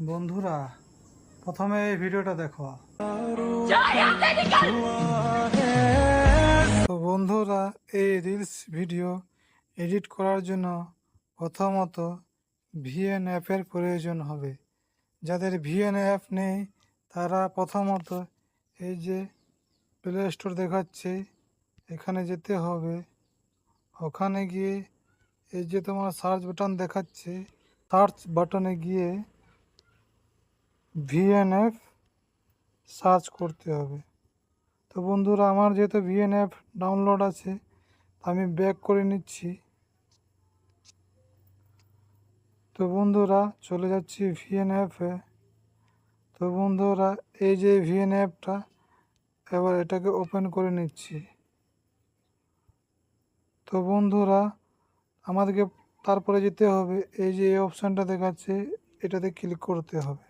বন্ধুরা, প্রথমে এই ভিডিওটা দেখো। তো বন্ধুরা, এই রিলস ভিডিও এডিট করার জন্য প্রথমত ভিএন অ্যাপের প্রয়োজন হবে। যাদের ভিএন অ্যাপ নেই তারা প্রথমত এই যে প্লে স্টোর দেখাচ্ছে এখানে যেতে হবে। ওখানে গিয়ে এই যে তোমার সার্চ বাটন দেখাচ্ছে, সার্চ বাটনে গিয়ে ভিএনএফ সার্চ করতে হবে। তো বন্ধুরা, আমার যেহেতু ভিএনএফ ডাউনলোড আছে আমি ব্যাক করে নিচ্ছি। তো বন্ধুরা, চলে যাচ্ছি ভিএনএফে। তো বন্ধুরা, এই যে ভিএনএফটা, এবার এটাকে ওপেন করে নিচ্ছি। তো বন্ধুরা, আমাদেরকে তারপরে যেতে হবে এই যে এই অপশানটা দেখাচ্ছে এটাতে ক্লিক করতে হবে।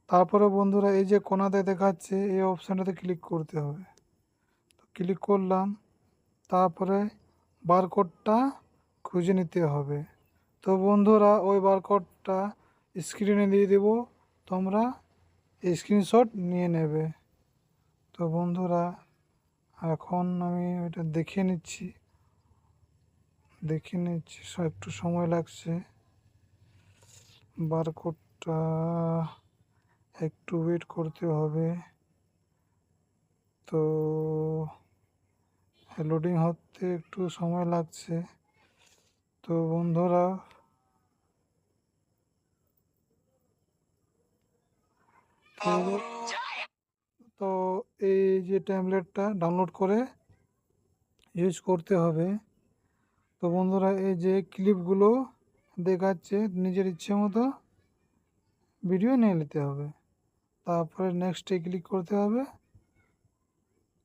তারপরে বন্ধুরা, এই যে কোণাতে দেখাচ্ছে এই অপশানটাতে ক্লিক করতে হবে। তো ক্লিক করলাম, তারপরে বারকোডটা খুঁজে নিতে হবে। তো বন্ধুরা, ওই বারকোডটা স্ক্রিনে দিয়ে দেব, তোমরা স্ক্রিনশট নিয়ে নেবে। তো বন্ধুরা, এখন আমি ওইটা দেখে নিচ্ছি, একটু সময় লাগছে। বারকোডটা একটু ওয়েট করতে হবে। তো লোডিং হতে একটু সময় লাগছে। তো বন্ধুরা, তো এই যে ট্যাবলেটটা ডাউনলোড করে ইউজ করতে হবে। তো বন্ধুরা, এই যে ক্লিপগুলো দেখাচ্ছে নিজের ইচ্ছে মতো ভিডিও নিয়ে নিতে হবে, তারপরে নেক্সটে ক্লিক করতে হবে।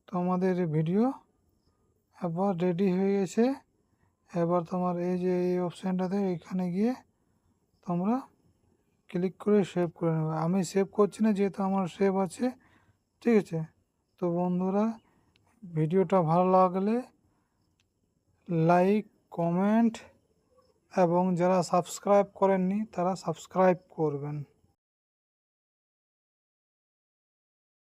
তো আমাদের ভিডিও এবার রেডি হয়ে গেছে। এবার তোমার এই যে এই অপশানটাতে এখানে গিয়ে তোমরা ক্লিক করে সেভ করে নেবে। আমি সেভ করছি না যেহেতু আমার সেভ আছে, ঠিক আছে। তো বন্ধুরা, ভিডিওটা ভালো লাগলে লাইক, কমেন্ট এবং যারা সাবস্ক্রাইব করেননি তারা সাবস্ক্রাইব করবেন।